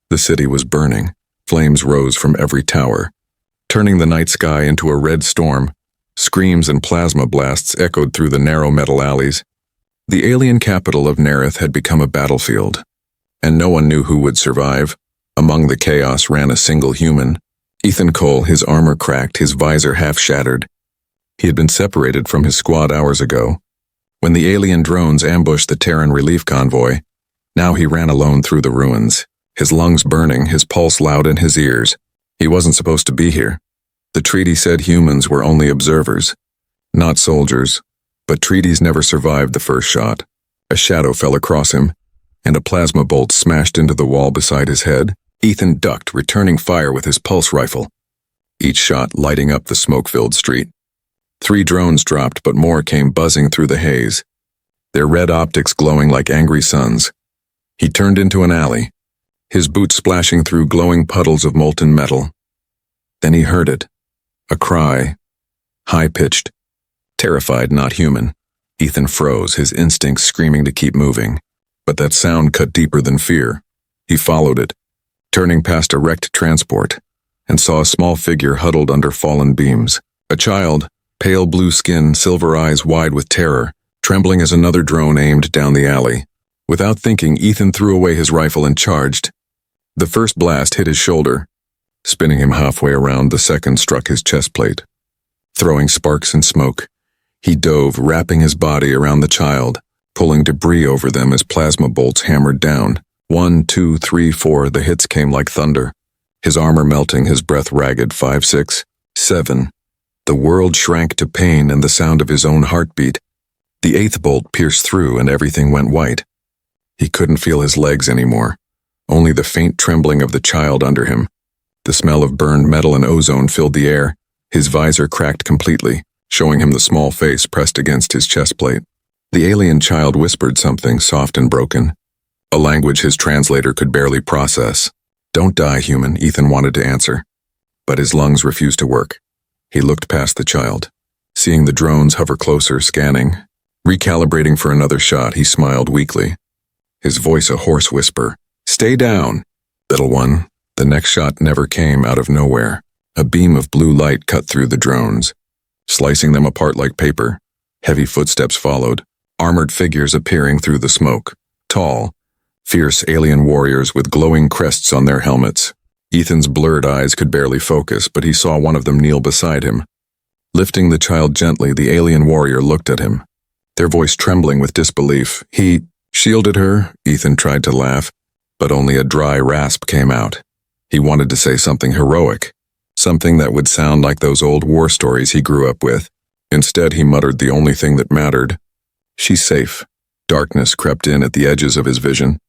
The city was burning. Flames rose from every tower, turning the night sky into a red storm. Screams and plasma blasts echoed through the narrow metal alleys. The alien capital of Nerith had become a battlefield, and no one knew who would survive. Among the chaos ran a single human. Ethan Cole, his armor cracked, his visor half shattered. He had been separated from his squad hours ago, when the alien drones ambushed the Terran relief convoy. Now he ran alone through the ruins, his lungs burning, his pulse loud in his ears. He wasn't supposed to be here. The treaty said humans were only observers, not soldiers, but treaties never survived the first shot. A shadow fell across him, and a plasma bolt smashed into the wall beside his head. Ethan ducked, returning fire with his pulse rifle, each shot lighting up the smoke-filled street. 3 drones dropped, but more came buzzing through the haze, their red optics glowing like angry suns. He turned into an alley, his boots splashing through glowing puddles of molten metal. Then he heard it. A cry, high-pitched, terrified, not human. Ethan froze, his instincts screaming to keep moving. But that sound cut deeper than fear. He followed it, turning past a wrecked transport, and saw a small figure huddled under fallen beams. A child, pale blue skin, silver eyes wide with terror, trembling as another drone aimed down the alley. Without thinking, Ethan threw away his rifle and charged. The first blast hit his shoulder. Spinning him halfway around, the second struck his chest plate. Throwing sparks and smoke, he dove, wrapping his body around the child, pulling debris over them as plasma bolts hammered down. 1, 2, 3, 4, the hits came like thunder. His armor melting, his breath ragged. 5, 6, 7. The world shrank to pain and the sound of his own heartbeat. The 8th bolt pierced through and everything went white. He couldn't feel his legs anymore, only the faint trembling of the child under him. The smell of burned metal and ozone filled the air. His visor cracked completely, showing him the small face pressed against his chest plate. The alien child whispered something soft and broken, a language his translator could barely process. "Don't die, human," Ethan wanted to answer, but his lungs refused to work. He looked past the child, seeing the drones hover closer, scanning. Recalibrating for another shot, he smiled weakly, his voice a hoarse whisper. "Stay down, little one." The next shot never came out of nowhere. A beam of blue light cut through the drones, slicing them apart like paper. Heavy footsteps followed, armored figures appearing through the smoke. Tall, fierce alien warriors with glowing crests on their helmets. Ethan's blurred eyes could barely focus, but he saw one of them kneel beside him. Lifting the child gently, the alien warrior looked at him, their voice trembling with disbelief. "He shielded her," Ethan tried to laugh, but only a dry rasp came out. He wanted to say something heroic, something that would sound like those old war stories he grew up with. Instead, he muttered the only thing that mattered. "She's safe." Darkness crept in at the edges of his vision.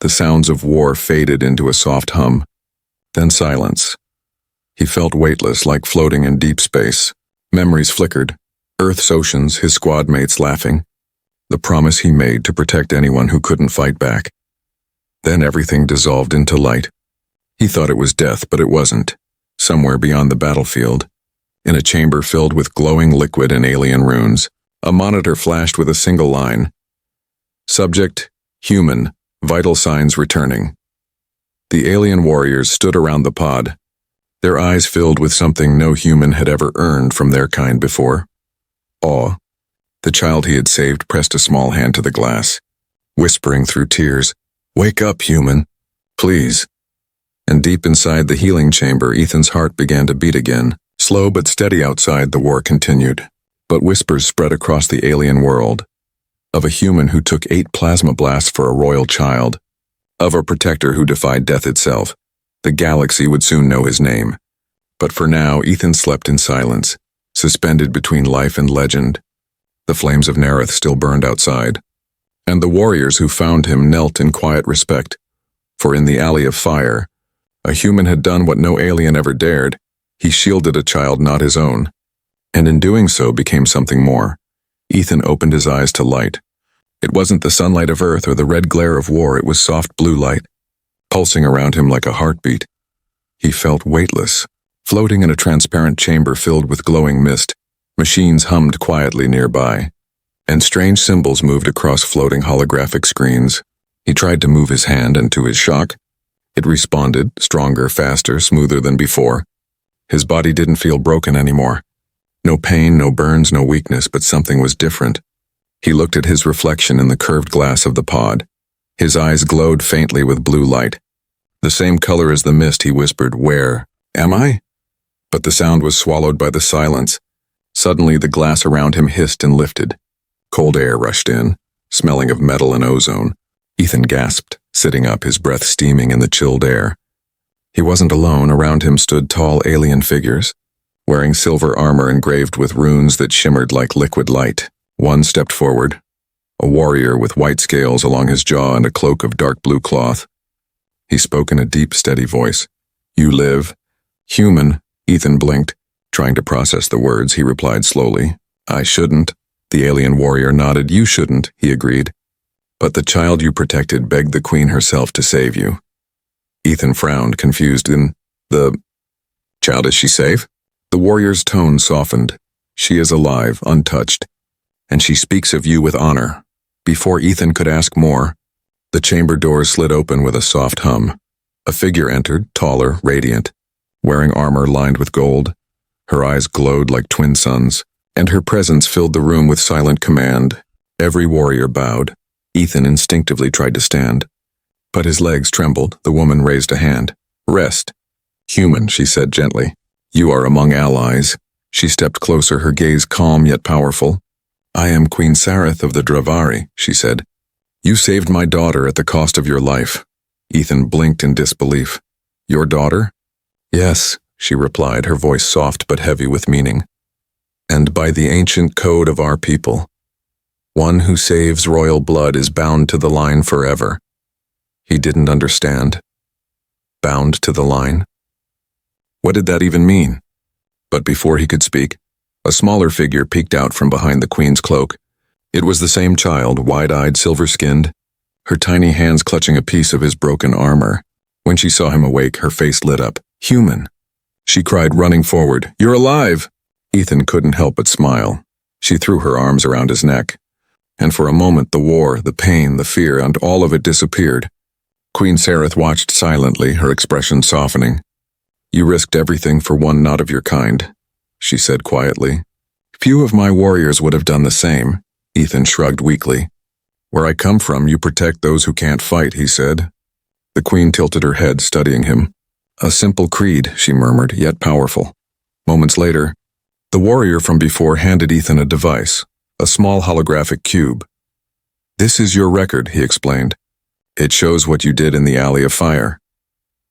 The sounds of war faded into a soft hum. Then silence. He felt weightless, like floating in deep space. Memories flickered. Earth's oceans, his squad mates laughing. The promise he made to protect anyone who couldn't fight back. Then everything dissolved into light. He thought it was death, but it wasn't. Somewhere beyond the battlefield, in a chamber filled with glowing liquid and alien runes, a monitor flashed with a single line. "Subject, human, vital signs returning." The alien warriors stood around the pod, their eyes filled with something no human had ever earned from their kind before. Awe. The child he had saved pressed a small hand to the glass, whispering through tears, "Wake up, human, please." And deep inside the healing chamber, Ethan's heart began to beat again. Slow but steady outside, the war continued. But whispers spread across the alien world. Of a human who took 8 plasma blasts for a royal child. Of a protector who defied death itself. The galaxy would soon know his name. But for now, Ethan slept in silence, suspended between life and legend. The flames of Nerith still burned outside, and the warriors who found him knelt in quiet respect. For in the alley of fire, a human had done what no alien ever dared. He shielded a child not his own, and in doing so became something more. Ethan opened his eyes to light. It wasn't the sunlight of Earth or the red glare of war, it was soft blue light, pulsing around him like a heartbeat. He felt weightless, floating in a transparent chamber filled with glowing mist. Machines hummed quietly nearby, and strange symbols moved across floating holographic screens. He tried to move his hand, and to his shock, It responded, stronger, faster, smoother than before. His body didn't feel broken anymore. No pain, no burns, no weakness, but something was different. He looked at his reflection in the curved glass of the pod. His eyes glowed faintly with blue light. The same color as the mist, he whispered, "Where am I?" But the sound was swallowed by the silence. Suddenly, the glass around him hissed and lifted. Cold air rushed in, smelling of metal and ozone. Ethan gasped, sitting up, his breath steaming in the chilled air. He wasn't alone. Around him stood tall alien figures, wearing silver armor engraved with runes that shimmered like liquid light. One stepped forward, a warrior with white scales along his jaw and a cloak of dark blue cloth. He spoke in a deep, steady voice. "You live." "Human," Ethan blinked. Trying to process the words, he replied slowly, "I shouldn't." The alien warrior nodded. "You shouldn't," he agreed. "But the child you protected begged the queen herself to save you." Ethan frowned, confused. "The child, is she safe?" The warrior's tone softened. "She is alive, untouched, and she speaks of you with honor." Before Ethan could ask more, the chamber doors slid open with a soft hum. A figure entered, taller, radiant, wearing armor lined with gold. Her eyes glowed like twin suns, and her presence filled the room with silent command. Every warrior bowed. Ethan instinctively tried to stand, but his legs trembled. The woman raised a hand. "Rest." "Human," she said gently. "You are among allies." She stepped closer, her gaze calm yet powerful. "I am Queen Sareth of the Dravari," she said. "You saved my daughter at the cost of your life." Ethan blinked in disbelief. "Your daughter?" "Yes," she replied, her voice soft but heavy with meaning. "And by the ancient code of our people, one who saves royal blood is bound to the line forever." He didn't understand. Bound to the line? What did that even mean? But before he could speak, a smaller figure peeked out from behind the queen's cloak. It was the same child, wide-eyed, silver-skinned, her tiny hands clutching a piece of his broken armor. When she saw him awake, her face lit up. "Human!" she cried, running forward. "You're alive!" Ethan couldn't help but smile. She threw her arms around his neck, and for a moment the war, the pain, the fear, and all of it disappeared. Queen Sareth watched silently, her expression softening. "You risked everything for one not of your kind," she said quietly. "Few of my warriors would have done the same." Ethan shrugged weakly. "Where I come from, you protect those who can't fight," he said. The queen tilted her head, studying him. "A simple creed," she murmured, "yet powerful." Moments later, the warrior from before handed Ethan a device, a small holographic cube. "This is your record," he explained. "It shows what you did in the Alley of Fire."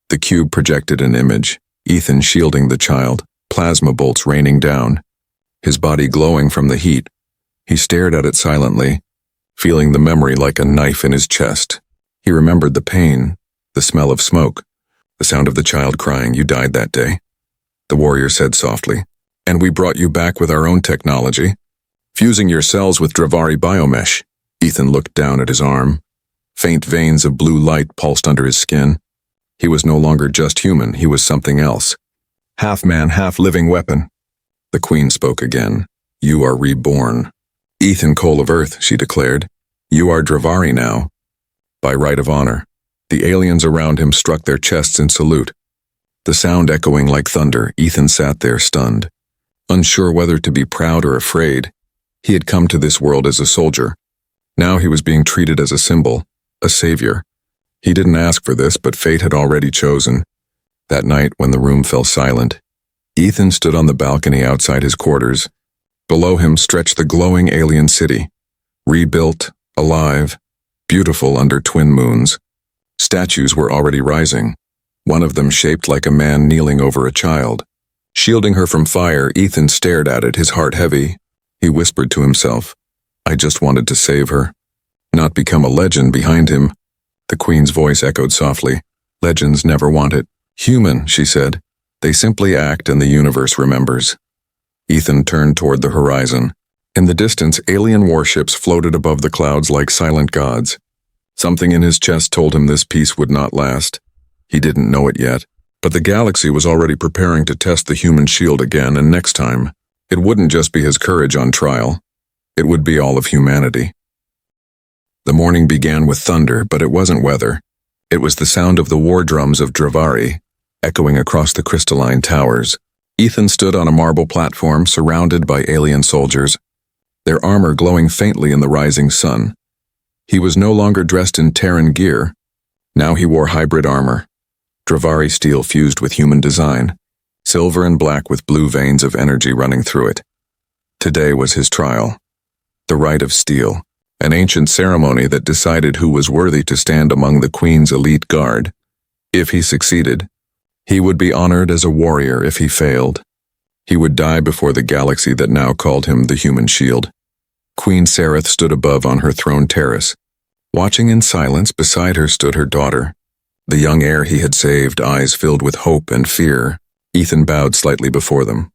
The cube projected an image, Ethan shielding the child, plasma bolts raining down, his body glowing from the heat. He stared at it silently, feeling the memory like a knife in his chest. He remembered the pain, the smell of smoke, the sound of the child crying, "You died that day." The warrior said softly, "And we brought you back with our own technology, fusing your cells with Dravari biomesh." Ethan looked down at his arm. Faint veins of blue light pulsed under his skin. He was no longer just human, he was something else. Half man, half living weapon. The queen spoke again. "You are reborn." "Ethan Cole of Earth," she declared. "You are Dravari now. By right of honor." The aliens around him struck their chests in salute. The sound echoing like thunder, Ethan sat there stunned, unsure whether to be proud or afraid. He had come to this world as a soldier. Now he was being treated as a symbol, a savior. He didn't ask for this, but fate had already chosen. That night, when the room fell silent, Ethan stood on the balcony outside his quarters. Below him stretched the glowing alien city, rebuilt, alive, beautiful under twin moons. Statues were already rising, one of them shaped like a man kneeling over a child. Shielding her from fire, Ethan stared at it, his heart heavy. He whispered to himself, "I just wanted to save her, not become a legend behind him." The queen's voice echoed softly. "Legends never want it." "Human," she said. "They simply act and the universe remembers." Ethan turned toward the horizon. In the distance, alien warships floated above the clouds like silent gods. Something in his chest told him this peace would not last. He didn't know it yet, but the galaxy was already preparing to test the human shield again, and next time, it wouldn't just be his courage on trial. It would be all of humanity. The morning began with thunder, but it wasn't weather. It was the sound of the war drums of Dravari, echoing across the crystalline towers. Ethan stood on a marble platform surrounded by alien soldiers, their armor glowing faintly in the rising sun. He was no longer dressed in Terran gear. Now he wore hybrid armor, Dravari steel fused with human design, silver and black with blue veins of energy running through it. Today was his trial. The rite of steel, an ancient ceremony that decided who was worthy to stand among the Queen's elite guard. If he succeeded, he would be honored as a warrior. If he failed, he would die before the galaxy that now called him the human shield. Queen Sareth stood above on her throne terrace. Watching in silence, beside her stood her daughter, the young heir he had saved, eyes filled with hope and fear. Ethan bowed slightly before them.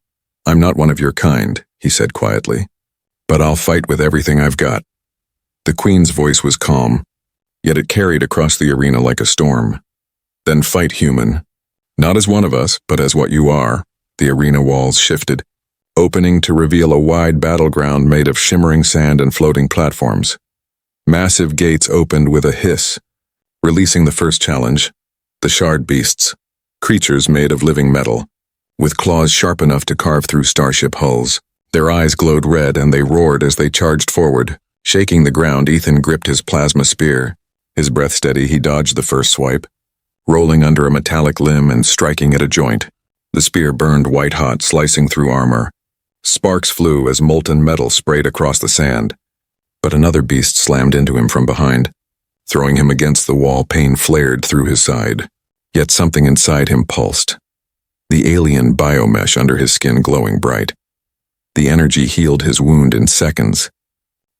"I'm not one of your kind," he said quietly, "but I'll fight with everything I've got." The Queen's voice was calm, yet it carried across the arena like a storm. "Then fight, human. Not as one of us, but as what you are." The arena walls shifted, opening to reveal a wide battleground made of shimmering sand and floating platforms. Massive gates opened with a hiss, releasing the first challenge, the shard beasts, creatures made of living metal, with claws sharp enough to carve through starship hulls. Their eyes glowed red and they roared as they charged forward. Shaking the ground, Ethan gripped his plasma spear. His breath steady, he dodged the first swipe, rolling under a metallic limb and striking at a joint. The spear burned white-hot, slicing through armor. Sparks flew as molten metal sprayed across the sand. But another beast slammed into him from behind. Throwing him against the wall, pain flared through his side. Yet something inside him pulsed, the alien biomesh under his skin glowing bright. The energy healed his wound in seconds,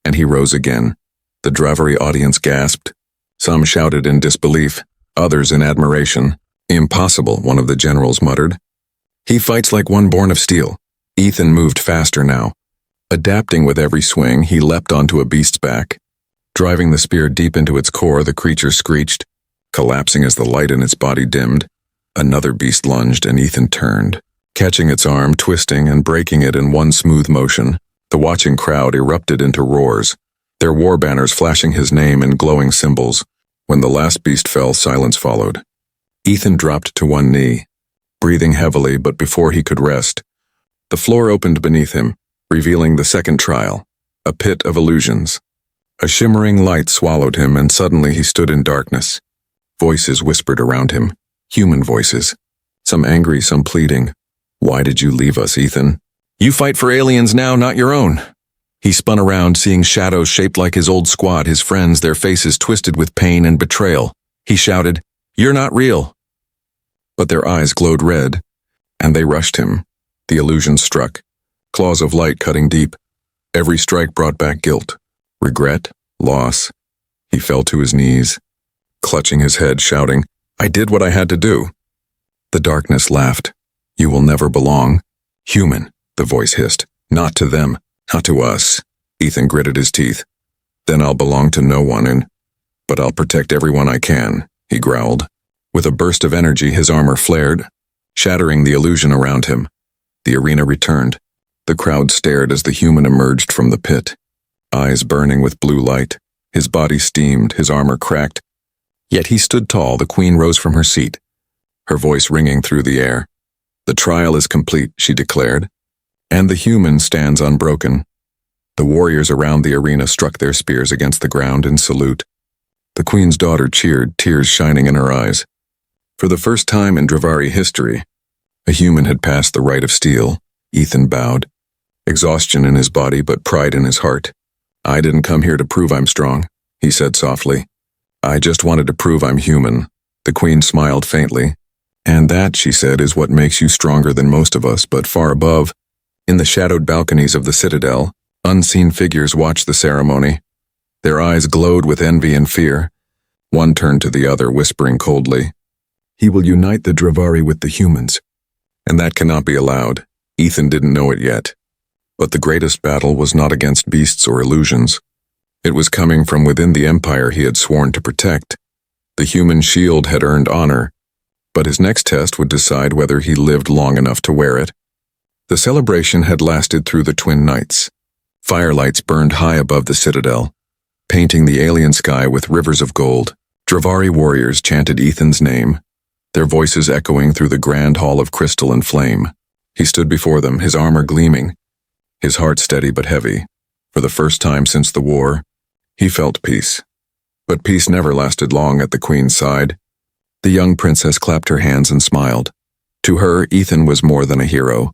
and he rose again. The Dravari audience gasped. Some shouted in disbelief, others in admiration. "Impossible," one of the generals muttered. "He fights like one born of steel." Ethan moved faster now. Adapting with every swing, he leapt onto a beast's back. Driving the spear deep into its core, the creature screeched, collapsing as the light in its body dimmed. Another beast lunged and Ethan turned, catching its arm, twisting and breaking it in one smooth motion. The watching crowd erupted into roars, their war banners flashing his name in glowing symbols. When the last beast fell, silence followed. Ethan dropped to one knee, breathing heavily, but before he could rest, the floor opened beneath him, revealing the second trial, a pit of illusions. A shimmering light swallowed him, and suddenly he stood in darkness. Voices whispered around him, human voices, some angry, some pleading. "Why did you leave us, Ethan? You fight for aliens now, not your own." He spun around, seeing shadows shaped like his old squad, his friends, their faces twisted with pain and betrayal. He shouted, "You're not real." But their eyes glowed red, and they rushed him. The illusion struck, claws of light cutting deep. Every strike brought back guilt, regret, loss. He fell to his knees, clutching his head, shouting, "I did what I had to do." The darkness laughed. "You will never belong. Human," the voice hissed. "Not to them, not to us." Ethan gritted his teeth. "Then I'll belong to no one, but I'll protect everyone I can," he growled. With a burst of energy, his armor flared, shattering the illusion around him. The arena returned. The crowd stared as the human emerged from the pit, eyes burning with blue light. His body steamed, his armor cracked. Yet he stood tall. The Queen rose from her seat, her voice ringing through the air. "The trial is complete," she declared, "and the human stands unbroken." The warriors around the arena struck their spears against the ground in salute. The Queen's daughter cheered, tears shining in her eyes. For the first time in Dravari history, a human had passed the rite of steel. Ethan bowed, exhaustion in his body but pride in his heart. "I didn't come here to prove I'm strong," he said softly. "I just wanted to prove I'm human." The Queen smiled faintly. "And that," she said, "is what makes you stronger than most of us." But far above, in the shadowed balconies of the Citadel, unseen figures watched the ceremony. Their eyes glowed with envy and fear. One turned to the other, whispering coldly, "He will unite the Dravari with the humans." And that cannot be allowed. Ethan didn't know it yet. But the greatest battle was not against beasts or illusions. It was coming from within the empire he had sworn to protect. The human shield had earned honor, but his next test would decide whether he lived long enough to wear it. The celebration had lasted through the twin nights. Firelights burned high above the Citadel, painting the alien sky with rivers of gold. Dravari warriors chanted Ethan's name, their voices echoing through the grand hall of crystal and flame. He stood before them, his armor gleaming, his heart steady but heavy. For the first time since the war, he felt peace. But peace never lasted long at the Queen's side. The young princess clapped her hands and smiled. To her, Ethan was more than a hero.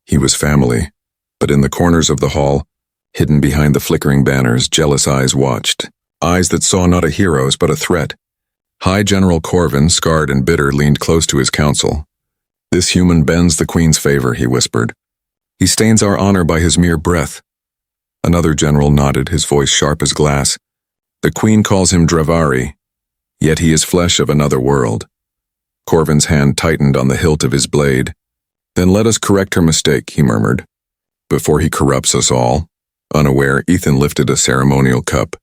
He was family. But in the corners of the hall, hidden behind the flickering banners, jealous eyes watched. Eyes that saw not a hero's but a threat. High General Corvin, scarred and bitter, leaned close to his counsel. "This human bends the Queen's favor," he whispered. "He stains our honor by his mere breath." Another general nodded, his voice sharp as glass. "The Queen calls him Dravari, yet he is flesh of another world." Corvin's hand tightened on the hilt of his blade. "Then let us correct her mistake," he murmured, "before he corrupts us all." Unaware, Ethan lifted a ceremonial cup.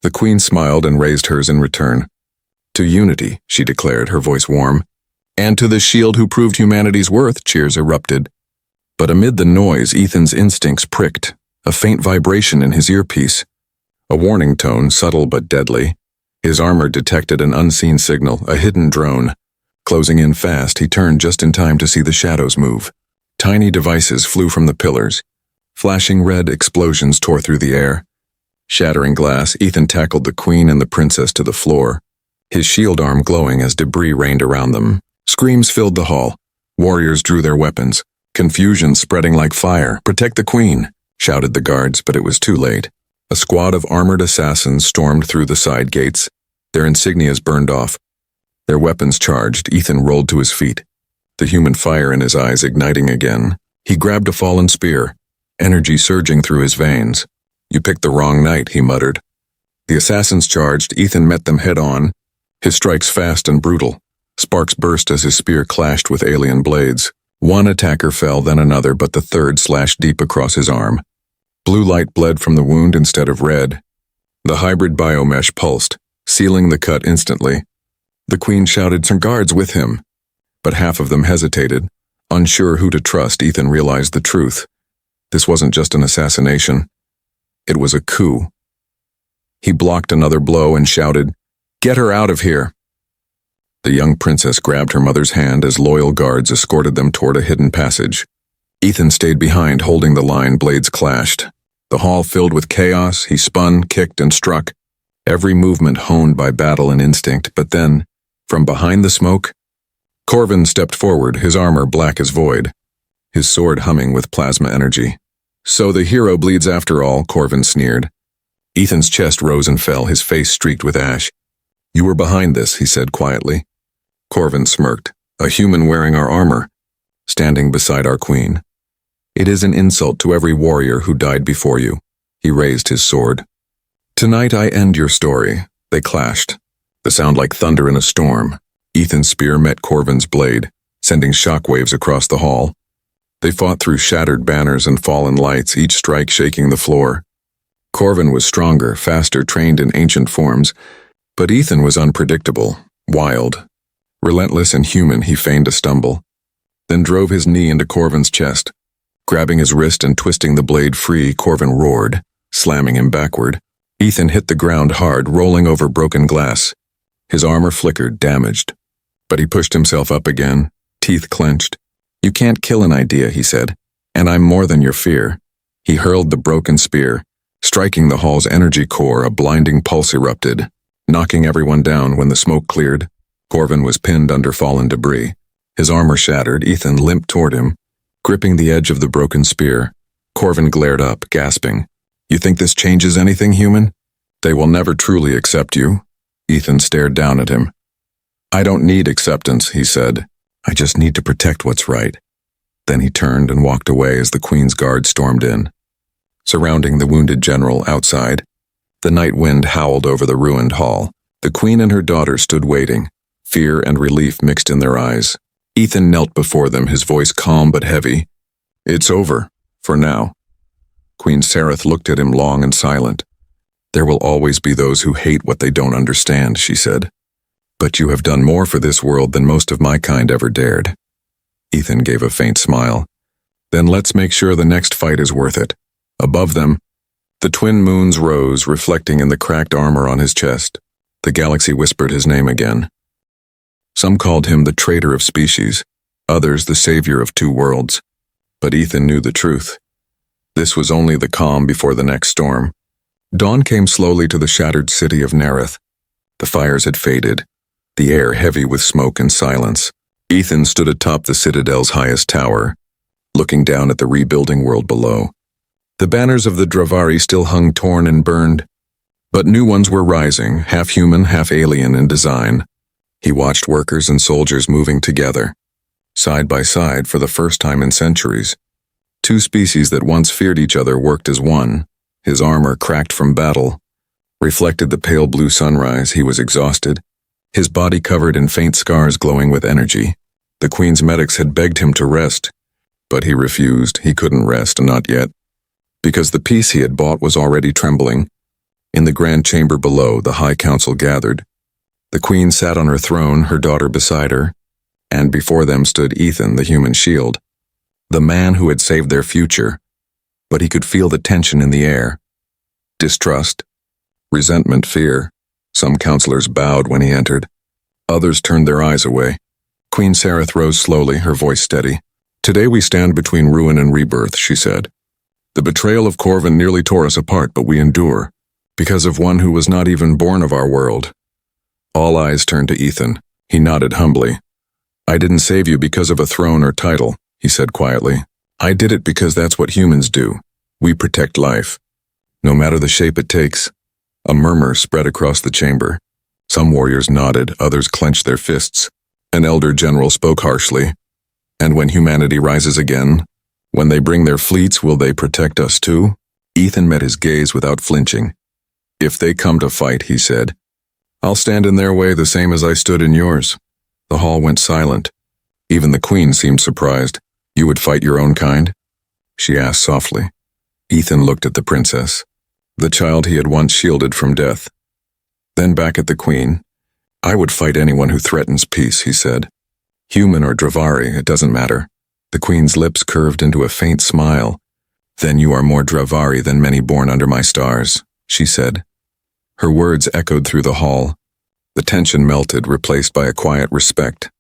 The Queen smiled and raised hers in return. "To unity," she declared, her voice warm. "And to the shield who proved humanity's worth," cheers erupted. But amid the noise, Ethan's instincts pricked, a faint vibration in his earpiece. A warning tone, subtle but deadly. His armor detected an unseen signal, a hidden drone. Closing in fast, he turned just in time to see the shadows move. Tiny devices flew from the pillars. Flashing red explosions tore through the air. Shattering glass, Ethan tackled the Queen and the princess to the floor, his shield arm glowing as debris rained around them. Screams filled the hall. Warriors drew their weapons, confusion spreading like fire. "Protect the Queen," shouted the guards, but it was too late. A squad of armored assassins stormed through the side gates, their insignias burned off. Their weapons charged, Ethan rolled to his feet, the human fire in his eyes igniting again. He grabbed a fallen spear, energy surging through his veins. "You picked the wrong night," he muttered. The assassins charged, Ethan met them head-on, his strikes fast and brutal. Sparks burst as his spear clashed with alien blades. One attacker fell, then another, but the third slashed deep across his arm. Blue light bled from the wound instead of red. The hybrid biomesh pulsed, sealing the cut instantly. The Queen shouted, "Some guards with him." But half of them hesitated. Unsure who to trust, Ethan realized the truth. This wasn't just an assassination. It was a coup. He blocked another blow and shouted, "Get her out of here!" The young princess grabbed her mother's hand as loyal guards escorted them toward a hidden passage. Ethan stayed behind, holding the line. Blades clashed. The hall filled with chaos. He spun, kicked, and struck, every movement honed by battle and instinct. But then, from behind the smoke, Corvin stepped forward, his armor black as void, his sword humming with plasma energy. "So the hero bleeds after all," Corvin sneered. Ethan's chest rose and fell, his face streaked with ash. "You were behind this," he said quietly. Corvin smirked. "A human wearing our armor, standing beside our Queen. It is an insult to every warrior who died before you." He raised his sword. "Tonight I end your story." They clashed, the sound like thunder in a storm. Ethan's spear met Corvin's blade, sending shockwaves across the hall. They fought through shattered banners and fallen lights, each strike shaking the floor. Corvin was stronger, faster, trained in ancient forms, but Ethan was unpredictable, wild. Relentless and human, he feigned a stumble, then drove his knee into Corvin's chest. Grabbing his wrist and twisting the blade free, Corvin roared, slamming him backward. Ethan hit the ground hard, rolling over broken glass. His armor flickered, damaged. But he pushed himself up again, teeth clenched. "You can't kill an idea," he said, "and I'm more than your fear." He hurled the broken spear, striking the hall's energy core. A blinding pulse erupted, knocking everyone down. When the smoke cleared, Corvin was pinned under fallen debris. His armor shattered. Ethan limped toward him, gripping the edge of the broken spear. Corvin glared up, gasping. "You think this changes anything, human? They will never truly accept you." Ethan stared down at him. "I don't need acceptance," he said. "I just need to protect what's right." Then he turned and walked away as the Queen's guard stormed in. Surrounding the wounded general outside, the night wind howled over the ruined hall. The Queen and her daughter stood waiting, fear and relief mixed in their eyes. Ethan knelt before them, his voice calm but heavy. "It's over, for now." Queen Sareth looked at him long and silent. "There will always be those who hate what they don't understand," she said. "But you have done more for this world than most of my kind ever dared." Ethan gave a faint smile. "Then let's make sure the next fight is worth it." Above them, the twin moons rose, reflecting in the cracked armor on his chest. The galaxy whispered his name again. Some called him the traitor of species, others the savior of two worlds. But Ethan knew the truth. This was only the calm before the next storm. Dawn came slowly to the shattered city of Nereth. The fires had faded, the air heavy with smoke and silence. Ethan stood atop the citadel's highest tower, looking down at the rebuilding world below. The banners of the Dravari still hung torn and burned, but new ones were rising, half human, half alien in design. He watched workers and soldiers moving together, side by side for the first time in centuries. Two species that once feared each other worked as one. His armor, cracked from battle, reflected the pale blue sunrise. He was exhausted, his body covered in faint scars glowing with energy. The Queen's medics had begged him to rest, but he refused. He couldn't rest, not yet, because the peace he had bought was already trembling. In the grand chamber below, the High Council gathered. The Queen sat on her throne, her daughter beside her, and before them stood Ethan, the human shield, the man who had saved their future. But he could feel the tension in the air. Distrust, resentment, fear. Some counselors bowed when he entered. Others turned their eyes away. Queen Sareth rose slowly, her voice steady. "Today we stand between ruin and rebirth," she said. "The betrayal of Corvin nearly tore us apart, but we endure, because of one who was not even born of our world." All eyes turned to Ethan. He nodded humbly. "I didn't save you because of a throne or title," he said quietly. "I did it because that's what humans do. We protect life, no matter the shape it takes." A murmur spread across the chamber. Some warriors nodded, others clenched their fists. An elder general spoke harshly. "And when humanity rises again, when they bring their fleets, will they protect us too?" Ethan met his gaze without flinching. "If they come to fight," he said, "I'll stand in their way the same as I stood in yours." The hall went silent. Even the Queen seemed surprised. "You would fight your own kind?" she asked softly. Ethan looked at the princess, the child he had once shielded from death. Then back at the Queen. "I would fight anyone who threatens peace," he said. "Human or Dravari, it doesn't matter." The Queen's lips curved into a faint smile. "Then you are more Dravari than many born under my stars," she said. Her words echoed through the hall. The tension melted, replaced by a quiet respect.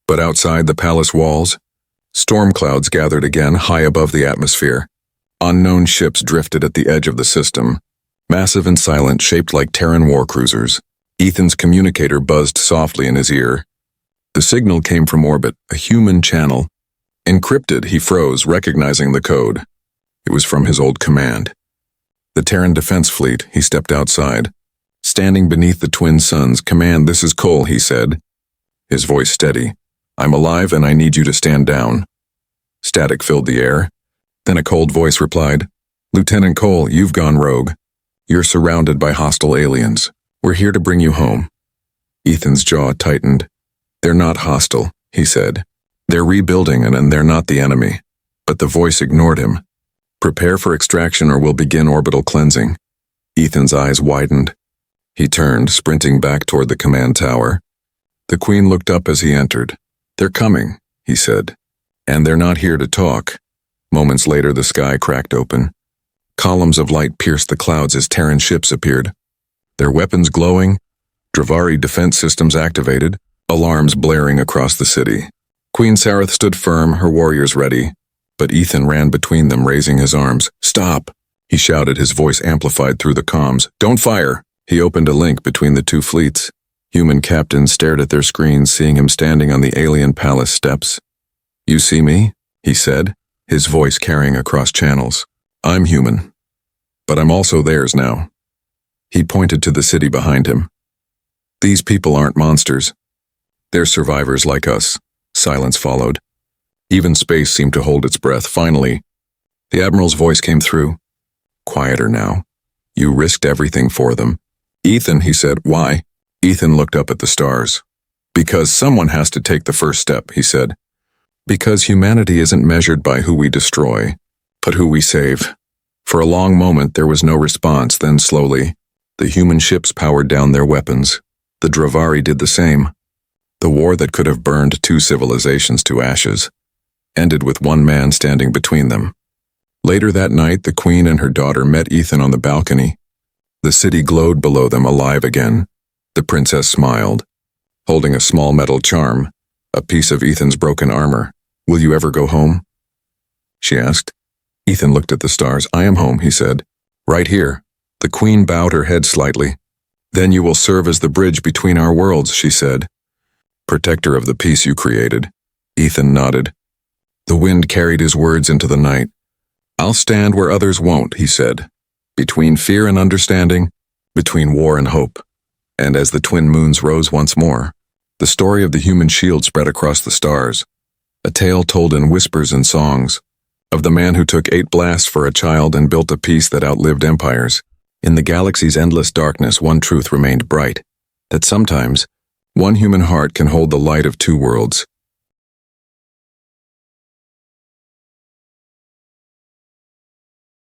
But outside the palace walls, storm clouds gathered again, high above the atmosphere. Unknown ships drifted at the edge of the system, massive and silent, shaped like Terran war cruisers. Ethan's communicator buzzed softly in his ear. The signal came from orbit, a human channel. Encrypted, he froze, recognizing the code. It was from his old command. The Terran Defense Fleet. He stepped outside. Standing beneath the twin suns. "Command, this is Cole," he said, his voice steady. "I'm alive and I need you to stand down." Static filled the air. Then a cold voice replied, "Lieutenant Cole, you've gone rogue. You're surrounded by hostile aliens. We're here to bring you home." Ethan's jaw tightened. "They're not hostile," he said. "They're rebuilding and they're not the enemy." But the voice ignored him. "Prepare for extraction or we'll begin orbital cleansing." Ethan's eyes widened. He turned, sprinting back toward the command tower. The Queen looked up as he entered. "They're coming," he said. "And they're not here to talk." Moments later, the sky cracked open. Columns of light pierced the clouds as Terran ships appeared. Their weapons glowing, Dravari defense systems activated, alarms blaring across the city. Queen Sareth stood firm, her warriors ready, but Ethan ran between them, raising his arms. "Stop!" he shouted, his voice amplified through the comms. "Don't fire!" He opened a link between the two fleets. Human captains stared at their screens, seeing him standing on the alien palace steps. "You see me?" he said, his voice carrying across channels. "I'm human, but I'm also theirs now." He pointed to the city behind him. "These people aren't monsters. They're survivors like us." Silence followed. Even space seemed to hold its breath. Finally, the Admiral's voice came through. "Quieter now. You risked everything for them." "Ethan," he said. "Why?" Ethan looked up at the stars. "Because someone has to take the first step," he said. "Because humanity isn't measured by who we destroy, but who we save." For a long moment there was no response, then slowly, the human ships powered down their weapons. The Dravari did the same. The war that could have burned two civilizations to ashes ended with one man standing between them. Later that night, the Queen and her daughter met Ethan on the balcony. The city glowed below them, alive again. The princess smiled, holding a small metal charm, a piece of Ethan's broken armor. Will you ever go home? She asked. Ethan looked at the stars. I am home, he said. Right here. The queen bowed her head slightly. Then you will serve as the bridge between our worlds, she said. Protector of the peace you created. Ethan nodded. The wind carried his words into the night. I'll stand where others won't, he said. Between fear and understanding, between war and hope. And as the twin moons rose once more, the story of the human shield spread across the stars, a tale told in whispers and songs, of the man who took 8 blasts for a child and built a peace that outlived empires. In the galaxy's endless darkness, one truth remained bright, that sometimes, one human heart can hold the light of 2 worlds.